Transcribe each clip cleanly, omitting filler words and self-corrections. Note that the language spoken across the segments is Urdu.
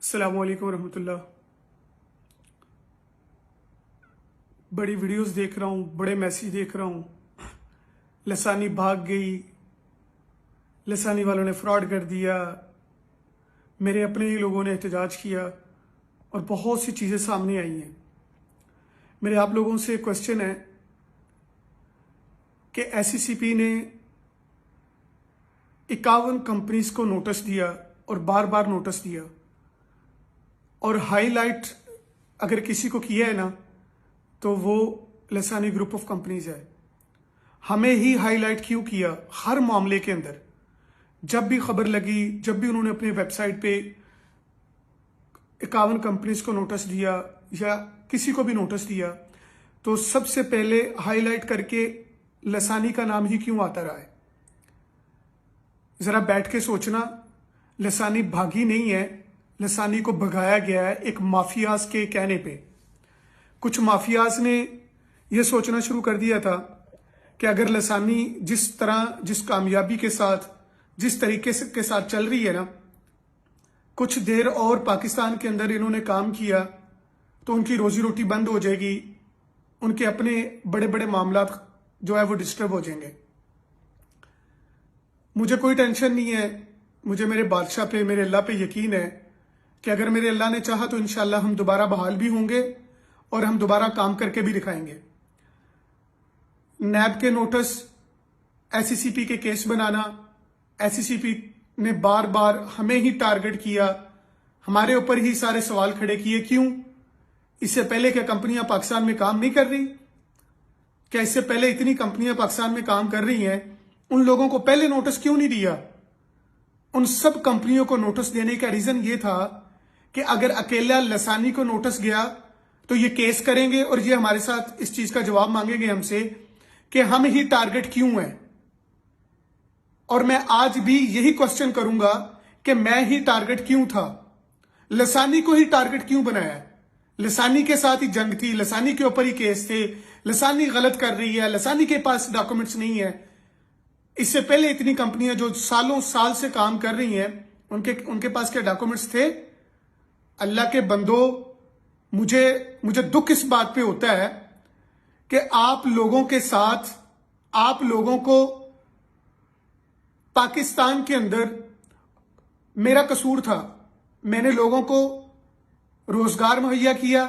السلام علیکم ورحمۃ اللہ۔ بڑی ویڈیوز دیکھ رہا ہوں، بڑے میسیج دیکھ رہا ہوں۔ لسانی بھاگ گئی، لسانی والوں نے فراڈ کر دیا، میرے اپنے ہی لوگوں نے احتجاج کیا اور بہت سی چیزیں سامنے آئی ہیں۔ میرے آپ لوگوں سے کوشچن ہے کہ ایس سی سی پی نے 51 کمپنیز کو نوٹس دیا اور بار بار نوٹس دیا، اور ہائی لائٹ اگر کسی کو کیا ہے نا تو وہ لسانی گروپ آف کمپنیز ہے۔ ہمیں ہی ہائی لائٹ کیوں کیا؟ ہر معاملے کے اندر جب بھی خبر لگی، جب بھی انہوں نے اپنے ویب سائٹ پہ 51 کمپنیز کو نوٹس دیا یا کسی کو بھی نوٹس دیا تو سب سے پہلے ہائی لائٹ کر کے لسانی کا نام ہی کیوں آتا رہا ہے؟ ذرا بیٹھ کے سوچنا۔ لسانی بھاگی نہیں ہے، لسانی کو بھگایا گیا ہے ایک مافیاز کے کہنے پہ۔ کچھ مافیاز نے یہ سوچنا شروع کر دیا تھا کہ اگر لسانی جس طرح، جس کامیابی کے ساتھ، جس طریقے کے ساتھ چل رہی ہے نا، کچھ دیر اور پاکستان کے اندر انہوں نے کام کیا تو ان کی روزی روٹی بند ہو جائے گی، ان کے اپنے بڑے بڑے معاملات جو ہے وہ ڈسٹرب ہو جائیں گے۔ مجھے کوئی ٹینشن نہیں ہے، مجھے میرے بادشاہ پہ، میرے اللہ پہ یقین ہے کہ اگر میرے اللہ نے چاہا تو انشاءاللہ ہم دوبارہ بحال بھی ہوں گے اور ہم دوبارہ کام کر کے بھی دکھائیں گے۔ نیب کے نوٹس، ایس سی سی پی کے کیس بنانا، ایس سی سی پی نے بار بار ہمیں ہی ٹارگٹ کیا، ہمارے اوپر ہی سارے سوال کھڑے کیے۔ کیوں؟ اس سے پہلے کیا کمپنیاں پاکستان میں کام نہیں کر رہی؟ کیا اس سے پہلے اتنی کمپنیاں پاکستان میں کام کر رہی ہیں؟ ان لوگوں کو پہلے نوٹس کیوں نہیں دیا؟ ان سب کمپنیوں کو نوٹس دینے کا ریزن یہ تھا کہ اگر اکیلا لسانی کو نوٹس گیا تو یہ کیس کریں گے اور یہ ہمارے ساتھ اس چیز کا جواب مانگیں گے ہم سے کہ ہم ہی ٹارگٹ کیوں ہیں۔ اور میں آج بھی یہی کوسچن کروں گا کہ میں ہی ٹارگٹ کیوں تھا؟ لسانی کو ہی ٹارگٹ کیوں بنایا؟ لسانی کے ساتھ ہی جنگ تھی، لسانی کے اوپر ہی کیس تھے، لسانی غلط کر رہی ہے، لسانی کے پاس ڈاکومنٹس نہیں ہے۔ اس سے پہلے اتنی کمپنیاں جو سالوں سال سے کام کر رہی ہیں ان کے پاس کیا ڈاکومنٹس تھے؟ اللہ کے بندو، مجھے دکھ اس بات پہ ہوتا ہے کہ آپ لوگوں کے ساتھ، آپ لوگوں کو پاکستان کے اندر میرا قصور تھا۔ میں نے لوگوں کو روزگار مہیا کیا،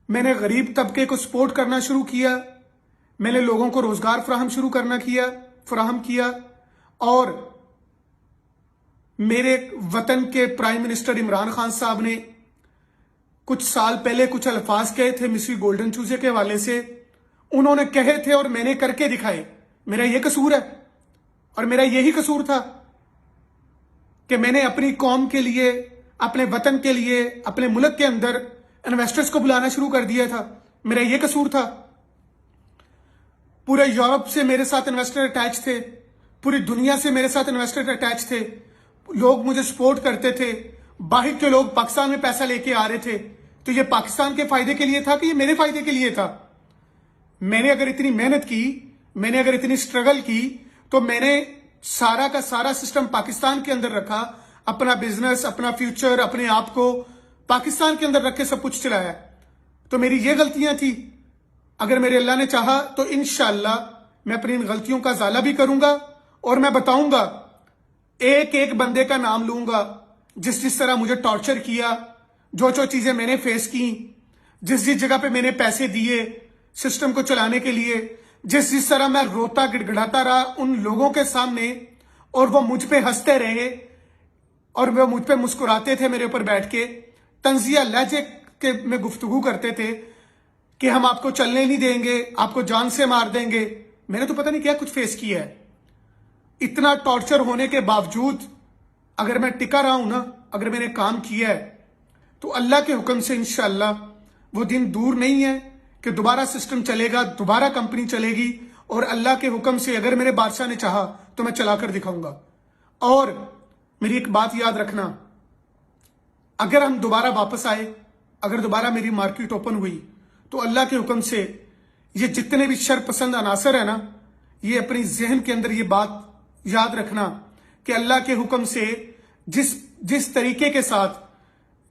میں نے غریب طبقے کو سپورٹ کرنا شروع کیا، میں نے لوگوں کو روزگار فراہم کیا، اور میرے وطن کے پرائم منسٹر عمران خان صاحب نے کچھ سال پہلے کچھ الفاظ کہے تھے مصری گولڈن چوزے کے حوالے سے، انہوں نے کہے تھے اور میں نے کر کے دکھائے۔ میرا یہ قصور ہے اور میرا یہی قصور تھا کہ میں نے اپنی قوم کے لیے، اپنے وطن کے لیے، اپنے ملک کے اندر انویسٹرز کو بلانا شروع کر دیا تھا۔ میرا یہ قصور تھا۔ پورے یورپ سے میرے ساتھ انویسٹر اٹیچ تھے، پوری دنیا سے میرے ساتھ انویسٹر اٹیچ تھے، لوگ مجھے سپورٹ کرتے تھے، باہر کے لوگ پاکستان میں پیسہ لے کے آ رہے تھے۔ تو یہ پاکستان کے فائدے کے لیے تھا کہ یہ میرے فائدے کے لیے تھا؟ میں نے اگر اتنی محنت کی، میں نے اگر اتنی سٹرگل کی تو میں نے سارا کا سارا سسٹم پاکستان کے اندر رکھا، اپنا بزنس، اپنا فیوچر، اپنے آپ کو پاکستان کے اندر رکھ کے سب کچھ چلایا۔ تو میری یہ غلطیاں تھی۔ اگر میرے اللہ نے چاہا تو انشاءاللہ میں اپنی ان غلطیوں کا ازالہ بھی کروں گا اور میں بتاؤں گا، ایک ایک بندے کا نام لوں گا جس طرح مجھے ٹارچر کیا، جو چیزیں میں نے فیس کی، جس جگہ پہ میں نے پیسے دیے سسٹم کو چلانے کے لیے، جس طرح میں روتا گڑگڑاتا رہا ان لوگوں کے سامنے اور وہ مجھ پہ ہنستے رہے اور وہ مجھ پہ مسکراتے تھے، میرے اوپر بیٹھ کے طنزیہ لہجے کے میں گفتگو کرتے تھے کہ ہم آپ کو چلنے نہیں دیں گے، آپ کو جان سے مار دیں گے۔ میں نے تو پتہ نہیں کیا کچھ فیس کیا ہے۔ اتنا ٹارچر ہونے کے باوجود اگر میں ٹکا رہا ہوں نا، اگر میں نے کام کیا ہے تو اللہ کے حکم سے انشاءاللہ وہ دن دور نہیں ہے کہ دوبارہ سسٹم چلے گا، دوبارہ کمپنی چلے گی، اور اللہ کے حکم سے اگر میرے بادشاہ نے چاہا تو میں چلا کر دکھاؤں گا۔ اور میری ایک بات یاد رکھنا، اگر ہم دوبارہ واپس آئے، اگر دوبارہ میری مارکیٹ اوپن ہوئی تو اللہ کے حکم سے یہ جتنے بھی شر پسند عناصر ہیں نا، یہ اپنی ذہن کے اندر یہ بات یاد رکھنا کہ اللہ کے حکم سے جس طریقے کے ساتھ